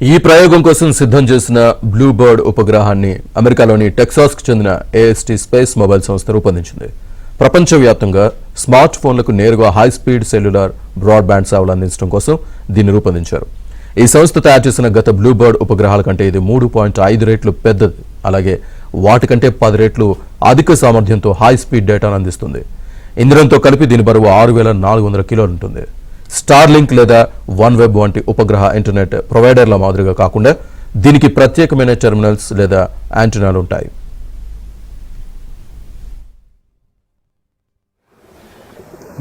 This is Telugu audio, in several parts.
ఈ ప్రయోగం కోసం సిద్ధం చేసిన బ్లూ బర్డ్ ఉపగ్రహాన్ని అమెరికాలోని టెక్సాస్కు చెందిన AST స్పేస్ మొబైల్ సంస్థ రూపొందించింది. ప్రపంచవ్యాప్తంగా స్మార్ట్ ఫోన్లకు నేరుగా హై స్పీడ్ సెల్యులార్ బ్రాడ్బ్యాండ్ సేవలు అందించడం కోసం దీన్ని రూపొందించారు. ఈ సంస్థ తయారు చేసిన గత బ్లూ బర్డ్ ఉపగ్రహాల కంటే ఇది 3.5 రెట్లు పెద్దది. అలాగే వాటికంటే 10 రెట్లు అధిక సామర్థ్యంతో హై స్పీడ్ డేటాను అందిస్తుంది. ఇంధనంతో కలిపి దీని బరువు 6400 కిలోలు ఉంటుంది. స్టార్లింక్ లేదా వన్ వెబ్ వంటి ఉపగ్రహ ఇంటర్నెట్ ప్రొవైడర్ల మాదిరిగా కాకుండా దీనికి ప్రత్యేకమైన టెర్మినల్స్ లేదా యాంటెనాలు ఉంటాయి.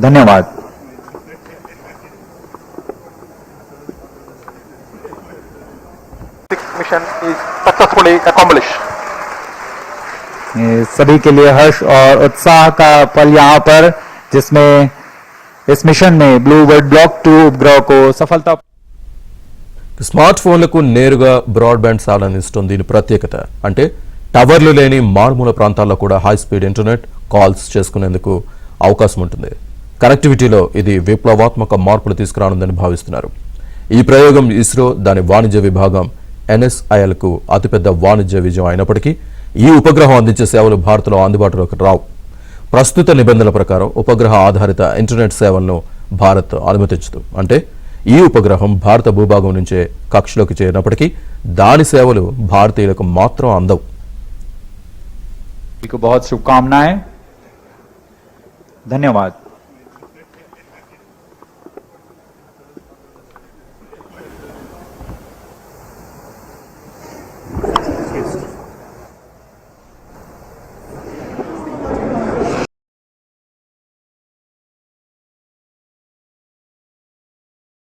धन्यवाद. Mission is successfully accomplished. सभी के लिए हर्ष और उत्साह का पल यहाँ पर, जिसमें इस मिशन में ब्लू बर्ड ब्लॉक 2 उपग्रह को सफलता. స్మార్ట్ ఫోన్లకు నేరుగా బ్రాడ్బ్యాండ్ సేవలు అందించడం దీని ప్రత్యేకత. అంటే టవర్లు లేని మారుమూల ప్రాంతాల్లో కూడా హై స్పీడ్ ఇంటర్నెట్ కాల్స్ చేసుకునేందుకు అవకాశం ఉంటుంది. కనెక్టివిటీలో ఇది విప్లవాత్మక మార్పులు తీసుకురానుందని భావిస్తున్నారు. ఈ ప్రయోగం ఇస్రో దాని వాణిజ్య విభాగం NSILకు అతిపెద్ద వాణిజ్య విజయం అయినప్పటికీ ఈ ఉపగ్రహం అందించే సేవలు భారత్లో అందుబాటులోకి రావు. ప్రస్తుత నిబంధనల ప్రకారం ఉపగ్రహ ఆధారిత ఇంటర్నెట్ సేవలను భారత్ అనుమతించదు. అంటే ఈ ఉపగ్రహం భారత భూభాగం నుంచే కక్షలోకి చేరినప్పటికీ దాని సేవలు భారతీయులకు మాత్రం అందవు. बहुत शुभकामनाएं. धन्यवाद.